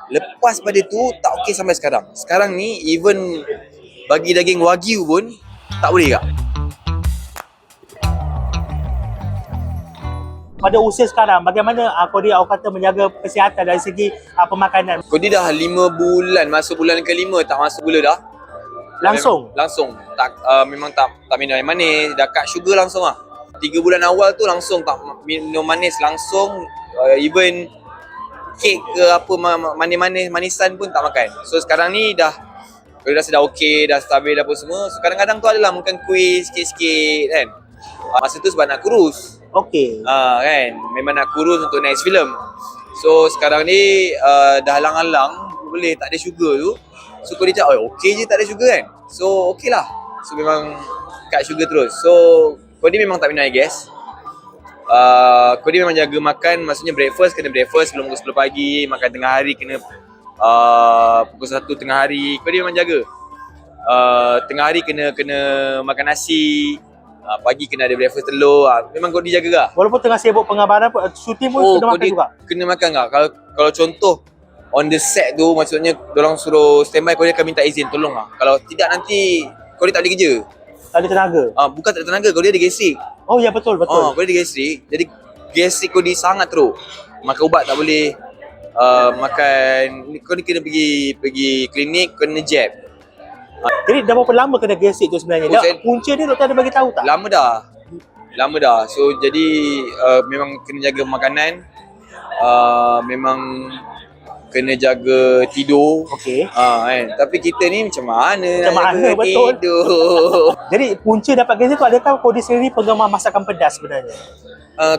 Lepas pada tu tak okey sampai sekarang. Sekarang ni even bagi daging wagyu pun tak boleh kak. Pada usia sekarang, bagaimana Kodi awak kata menjaga kesihatan dari segi pemakanan? Kodi dah 5 bulan, masuk bulan ke-5 tak masuk gula dah. Langsung? Langsung. Tak memang tak minum air manis, dah cut sugar langsung lah. 3 bulan awal tu langsung tak minum manis langsung, even kek ke apa manis-manis manisan pun tak makan. So sekarang ni dah rasa dah okey, dah stabil apa semua. So kadang-kadang tu adalah makan kuih sikit-sikit kan. Masa tu sebab nak kurus. Okey. Kan, memang nak kurus untuk next film. So sekarang ni dah halang-halang boleh tak ada sugar tu. So kau dia cakap, okey je tak ada sugar kan. So okey lah. So memang cut sugar terus. So kau ni memang tak minum air gas. Kau ni memang jaga makan, maksudnya breakfast kena breakfast sebelum pukul 10 pagi, makan tengah hari kena pukul 1 tengah hari. Kau ni memang jaga. Tengah hari kena makan nasi. Pagi kena ada breakfast telur. Memang kau dijaga tak? Walaupun tengah sibuk pengabaran pun, syuting pun kena makan juga? Kena makan tak? Kalau contoh on the set tu, maksudnya diorang suruh standby, kau dia akan minta izin, tolong lah. Kalau tidak nanti kau dia tak boleh kerja. Tak ada tenaga? Bukan tak ada tenaga, kau dia ada gastrik. Oh ya, betul. Kau dia ada gastrik. Jadi gastrik kau dia sangat teruk. Makan ubat tak boleh. Makan, kau ni kena pergi klinik, kena jab. Jadi dah berapa lama kena gastrik tu sebenarnya? Punca dia doktor ada bagi tahu tak? Lama dah. So jadi memang kena jaga makanan. Memang kena jaga tidur. Okey. Kan. Tapi kita ni macam mana Betul. tidur. Jadi punca dapat gastrik tu, adakah Kodi sendiri penggemar masakan pedas sebenarnya?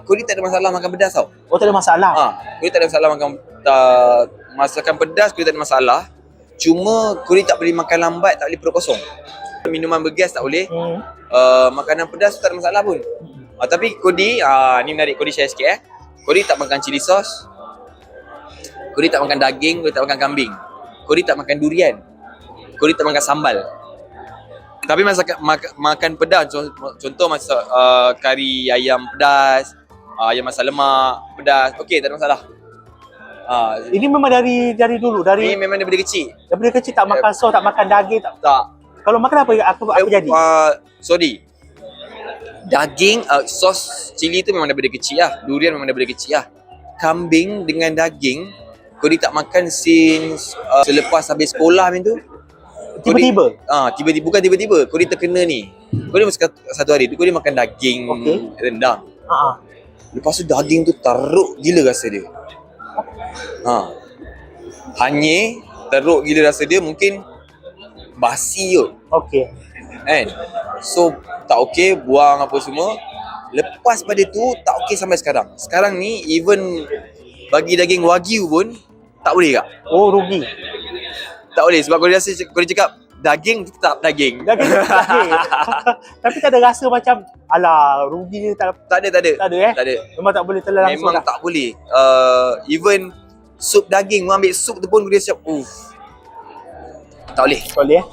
Kodi tak ada masalah makan pedas tau. Oh, tak ada masalah? Kodi tak ada masalah masakan pedas, Kodi tak ada masalah. Cuma Kodi tak boleh makan lambat, tak boleh perut kosong. Minuman bergas tak boleh. Makanan pedas tu tak ada masalah pun. Tapi Kodi, ni menarik, Kodi share sikit Kodi tak makan chili sauce. Kodi tak makan daging, Kodi tak makan kambing. Kodi tak makan durian. Kodi tak makan sambal. Tapi makan pedas, contoh masak kari ayam pedas, ayam masak lemak pedas, okey tak ada masalah. Ini memang dari dulu, Ini memang daripada kecil. daripada kecil tak makan sos, tak makan daging tak? Tak. Kalau makan apa jadi? Sorry. Daging, sos cili tu memang daripada kecil lah. Durian memang daripada kecil lah. Kambing dengan daging, kau tak makan since selepas habis sekolah macam tu. Tiba-tiba? Tiba-tiba, bukan tiba-tiba. Kau ternah ni. Kau masa satu hari tu, kau makan daging rendang. Lepas tu daging tu teruk gila rasa dia. Hanyir, teruk gila rasa dia, mungkin basi kot. Okey. Kan? So tak okey, buang apa semua. Lepas pada tu tak okey sampai sekarang. Sekarang ni even bagi daging wagyu pun tak boleh kak. Oh, rugi. Tak boleh sebab kau cakap daging tetap daging. Daging. Tapi tak ada rasa macam alah rugi je tak ada. Tak ada. Memang tak boleh telan langsung. Memang tak boleh. Even sup daging, ambil sup tu pun dia siap. Tak boleh. Boleh